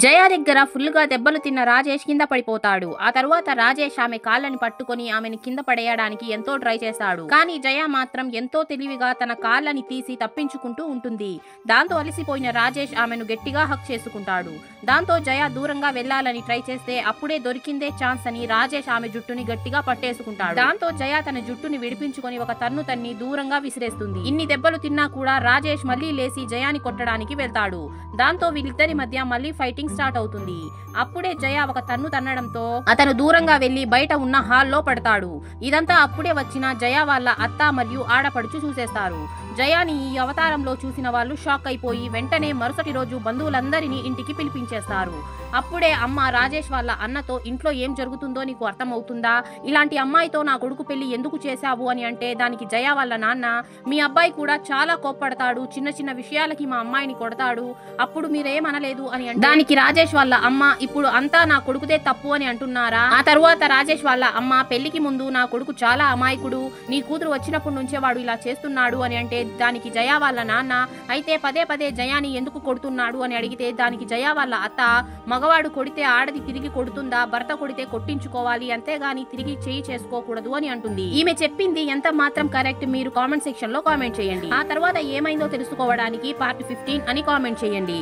జయ దగ్గర ఫుల్గా దెబ్బలు తిన్న రాజేష్ కింద పడిపోతాడు. ఆ తర్వాత రాజేష్ ఆమె కాళ్ళని పట్టుకొని ఆమెను కింద పడేయడానికి ఎంతో ట్రై చేస్తాడు. కానీ జయ మాత్రం ఎంతో తెలివిగా తన కాళ్ళని తీసి తప్పించుకుంటూ ఉంటుంది. దాంతో అలసిపోయిన రాజేష్ ఆమెను గట్టిగా హక్ చేసుకుంటాడు. దాంతో జయ దూరంగా వెళ్లాలని ట్రై చేస్తే అప్పుడే దొరికిందే ఛాన్స్ అని రాజేష్ ఆమె జుట్టుని గట్టిగా పట్టేసుకుంటాడు. దాంతో జయ తన జుట్టుని విడిపించుకొని ఒక తన్ను తన్ని దూరంగా విసిరేస్తుంది. ఇన్ని దెబ్బలు తిన్నా కూడా రాజేష్ మళ్లీ లేసి జయాని కొట్టడానికి వెళ్తాడు. దాంతో వీళ్ళిద్దరి మధ్య మళ్లీ ఫైటింగ్ స్టార్ట్ అవుతుంది. అప్పుడే జయ ఒక తన్ను తన్నడంతో అతను దూరంగా వెళ్లి బయట ఉన్న హాల్లో పడతాడు. ఇదంతా అప్పుడే వచ్చిన జయ వాళ్ళ అత్త మరియు ఆడపడుచు చూసేస్తారు. జయాని ఈ అవతారంలో చూసిన వాళ్ళు షాక్ అయిపోయి వెంటనే మరుసటి రోజు బంధువులందరినీ ఇంటికి పిలిపించేస్తారు. అప్పుడే అమ్మ రాజేష్ వాళ్ళ అన్నతో ఇంట్లో ఏం జరుగుతుందో నీకు అర్థమవుతుందా? ఇలాంటి అమ్మాయితో నా కొడుకు పెళ్లి ఎందుకు చేశావు అని అంటే దానికి జయ వాళ్ళ నాన్న మీ అబ్బాయి కూడా చాలా కోప్పడతాడు, చిన్న చిన్న విషయాలకి మా అమ్మాయిని కొడతాడు, అప్పుడు మీరేమనలేదు అని అంటే దానికి రాజేష్ వాళ్ళ అమ్మ ఇప్పుడు అంతా నా కొడుకుదే తప్పు అని అంటున్నారా? ఆ తరువాత రాజేష్ వాళ్ళ అమ్మ పెళ్లికి ముందు నా కొడుకు చాలా అమాయకుడు, నీ కూతురు వచ్చినప్పటి నుంచే వాడు ఇలా చేస్తున్నాడు అని అంటే దానికి జయ వాళ్ళ నాన్న అయితే పదే పదే జయాని ఎందుకు కొడుతున్నాడు అని అడిగితే దానికి జయ వాళ్ళ అత్త మగవాడు కొడితే ఆడది తిరిగి కొడుతుందా, భర్త కొడితే కొట్టించుకోవాలి అంతేగాని తిరిగి చేయి చేసుకోకూడదు అని అంటుంది. ఈమె చెప్పింది ఎంత మాత్రం కరెక్ట్ మీరు కామెంట్ సెక్షన్ లో కామెంట్ చేయండి. ఆ తర్వాత ఏమైందో తెలుసుకోవడానికి పార్ట్ 15 అని కామెంట్ చేయండి.